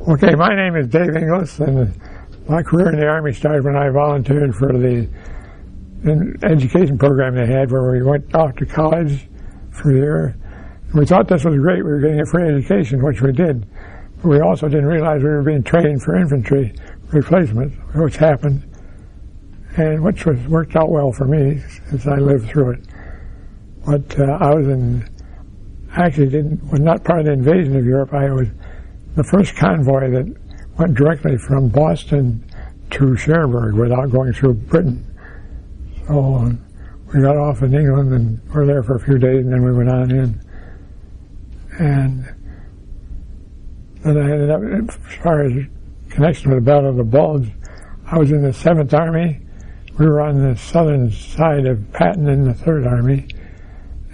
Okay, my name is Dave Inglis, and my career in the Army started when I volunteered for the education program they had, where we went off to college for a year. We thought this was great. We were getting a free education, which we did. But we also didn't realize we were being trained for infantry replacement, which happened, and which worked out well for me since I lived through it. But I was was not part of the invasion of Europe. I was the first convoy that went directly from Boston to Cherbourg without going through Britain. So we got off in England and were there for a few days, and then we went on in. And then I ended up, as far as connection with the Battle of the Bulge, I was in the 7th Army. We were on the southern side of Patton in the 3rd Army.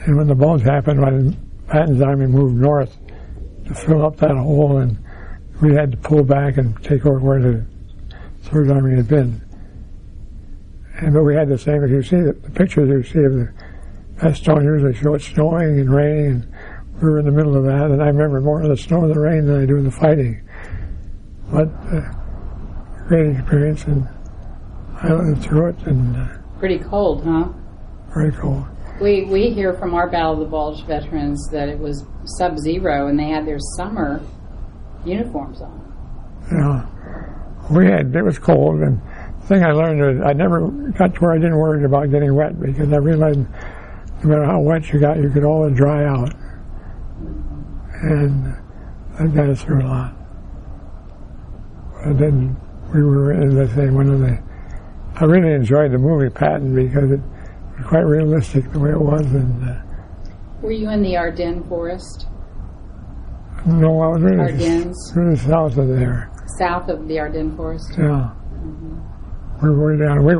And when the Bulge happened, when Patton's army moved north to fill up that hole, and we had to pull back and take over where the 3rd Army had been. But we had the same, if you see the pictures you see of the Bastogne usually show it snowing and raining, and we were in the middle of that, and I remember more of the snow and the rain than I do the fighting. But great experience, and I lived through it. And pretty cold, huh? Very cold. We hear from our Battle of the Bulge veterans that it was sub-zero and they had their summer uniforms on. Yeah. It was cold, and the thing I learned was I never got to where I didn't worry about getting wet, because I realized no matter how wet you got, you could always dry out. And that got us through a lot. But then we were, as I say, I really enjoyed the movie Patton because it was quite realistic the way it was. And were you in the Ardennes forest? No, I was Ardennes? really south of there. South of the Ardennes forest? Yeah. We were way down. We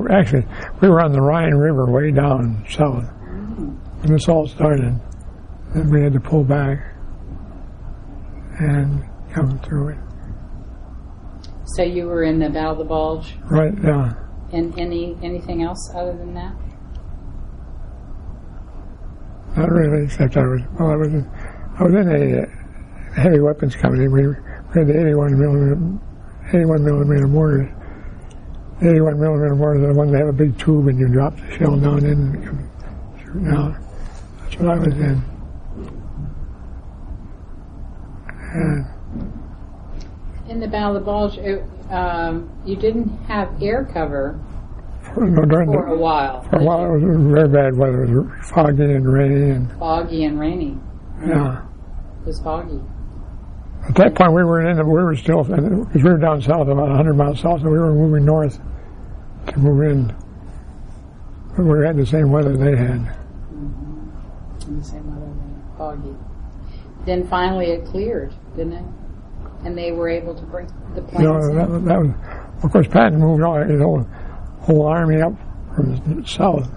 were on the Rhine River way down south. When this all started, then we had to pull back and come through it. So you were in the Battle of the Bulge? Right, yeah. And anything else other than that? Not really, except I was in a heavy weapons company. We had the 81 millimeter mortars. The 81 millimeter mortars are the ones that have a big tube and you drop the shell down in and come shooting out. That's what I was in. And in the Battle of the Bulge, you didn't have air cover for a while. For a while, it was very bad weather. It was foggy and rainy. Foggy and rainy. Yeah. It was foggy. At that point, we were still, because we were down south, about 100 miles south, so we were moving north to move in. But we had the same weather they had. The same weather, foggy. Then finally it cleared, didn't it? And they were able to bring the planes in. That was, of course, Patton moved all his whole army up from the south.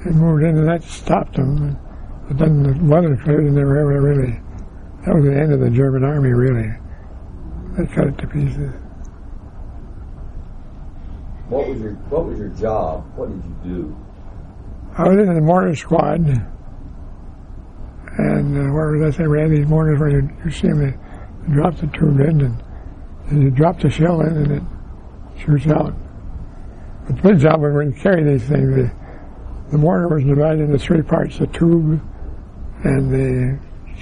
He moved in, and that stopped them. But then the weather cleared, and they were ever really. That was the end of the German army, really. They cut it to pieces. What was your job? What did you do? I was in the mortar squad, and where was I say? We had these mortars where you see them, you drop the tube in, and you drop the shell in, and it shoots out. But the big job was when you carry these things, the mortar was divided into 3 parts: the tube, and the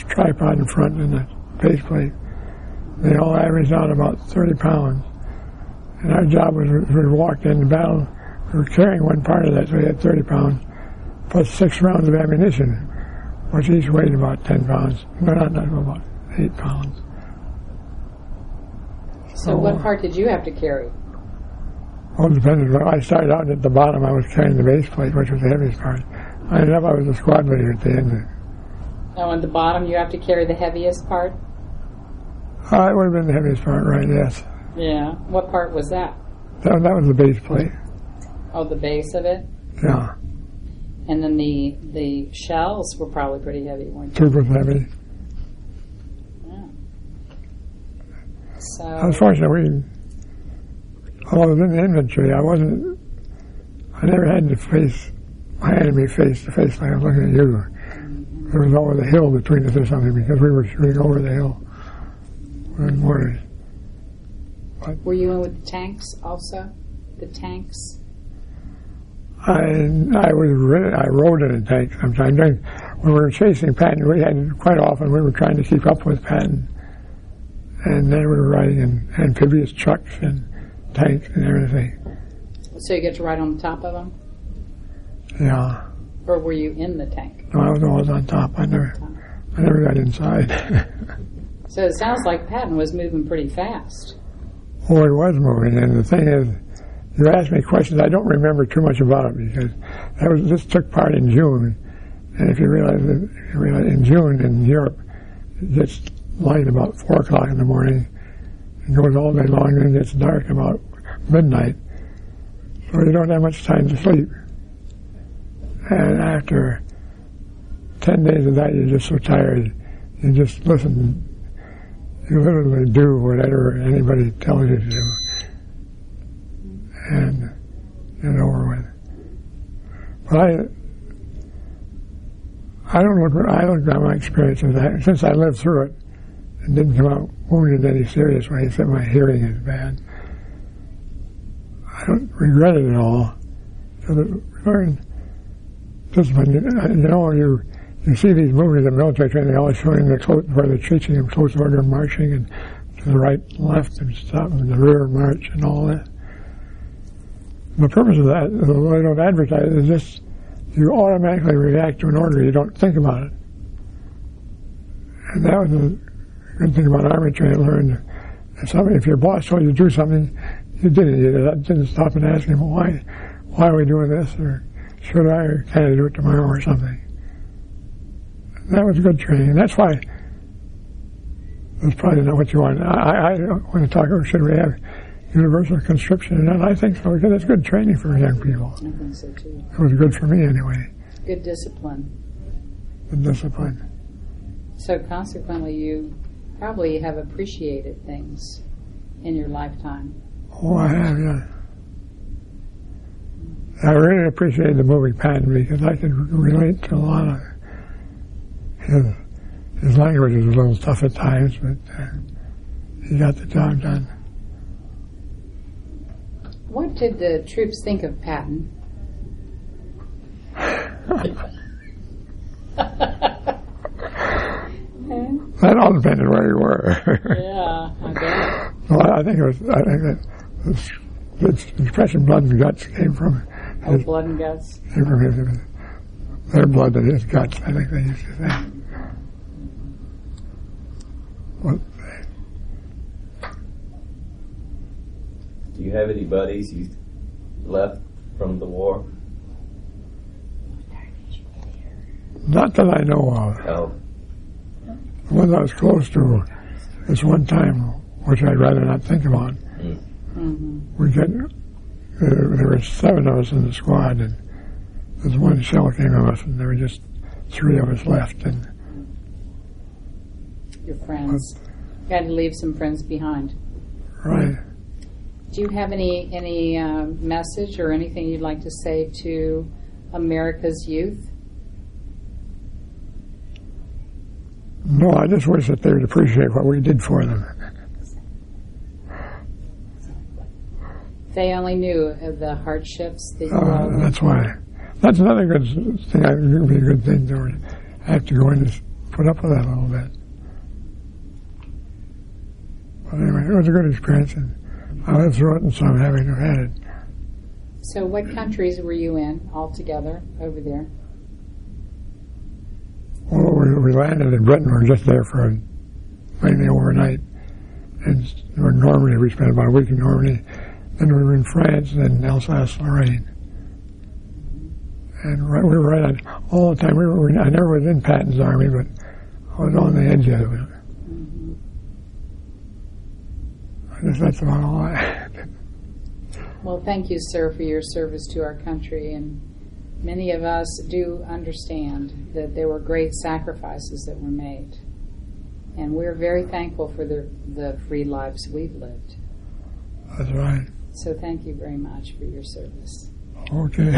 tripod in front, and the base plate. They all averaged out about 30 pounds. And our job was, as we walked into battle, we were carrying one part of that, so we had 30 pounds, plus 6 rounds of ammunition, which each weighed about 10 pounds. No, not about 8 pounds. So what part did you have to carry? Well, it depended. When I started out at the bottom, I was carrying the base plate, which was the heaviest part. I ended up, I was the squad leader at the end. Oh, at the bottom you have to carry the heaviest part? It would have been the heaviest part, right, yes. Yeah. What part was that? That was the base plate. Oh, the base of it? Yeah. And then the shells were probably pretty heavy, weren't they? Tube was heavy. Yeah. So unfortunately, although I was in the infantry, I never had to face my enemy face to face like I was looking at you. There was always a hill between us or something, because we were shooting over the hill with mortars. What? Were you in with the tanks also? The tanks? I rode in a tank sometimes. When we were chasing Patton, we had quite often we were trying to keep up with Patton, and then we were riding in amphibious trucks and tanks and everything. So you get to ride on the top of them? Yeah. Or were you in the tank? No, I was always on top. I never got inside. So it sounds like Patton was moving pretty fast. Oh, it was moving, and the thing is, you asked me questions. I don't remember too much about it because this took part in June, and if you realize in June in Europe, it gets light about 4 o'clock in the morning, and goes all day long, and it gets dark about midnight. So you don't have much time to sleep. And after 10 days of that, you're just so tired, you just listen. You literally do whatever anybody tells you to do, and get over with. But I look at my experiences. Since I lived through it and didn't come out wounded in any serious way, except my hearing is bad, I don't regret it at all. So learn discipline. You see these movies of military training, they're always showing where they're teaching them close order marching and to the right, left, and stuff, and the rear march and all that. The purpose of that, although they don't advertise, is just you automatically react to an order. You don't think about it. And that was a good thing about Army training. Learned if your boss told you to do something, you did it. You didn't stop and ask him, why are we doing this, or should I, or can I do it tomorrow, or something. That was good training. That's why that's probably not what you want. I want to talk about should we have universal conscription, and I think so, because it's good training for young people. I think so too. It was good for me anyway. Good discipline. Good discipline. So consequently, you probably have appreciated things in your lifetime. Oh, I have, yeah. I really appreciated the movie Patton because I could relate to a lot of his language is a little tough at times, but he got the job done. What did the troops think of Patton? That all depended where you were. Yeah, I bet. Well, I think that the expression "blood and guts" came from. Blood and guts. Came from their blood and his guts. I think they used to say. Do you have any buddies you left from the war? Not that I know of. Oh. The ones I was close to, this one time, which I'd rather not think about. Mm-hmm. There were 7 of us in the squad, and this one shell came on us, and there were just 3 of us left. And your friends. You had to leave some friends behind. Right. Do you have any message or anything you'd like to say to America's youth? No, I just wish that they would appreciate what we did for them. They only knew of the hardships that you all that's why. That's another good thing. It would be a good thing to have to go in and put up with that a little bit. But anyway, it was a good experience, and I lived through it, and so I'm happy to have had it. So what countries were you in altogether over there? Well, we landed in Britain. We were just there for mainly overnight. And in Normandy, we spent about a week in Normandy. Then we were in France, and then Alsace-Lorraine. And we were right on all the time. I never was in Patton's army, but I was on the edge of it. Mm-hmm. I guess that's about all I had. Well, thank you, sir, for your service to our country. And many of us do understand that there were great sacrifices that were made. And we're very thankful for the free lives we've lived. That's right. So thank you very much for your service. Okay.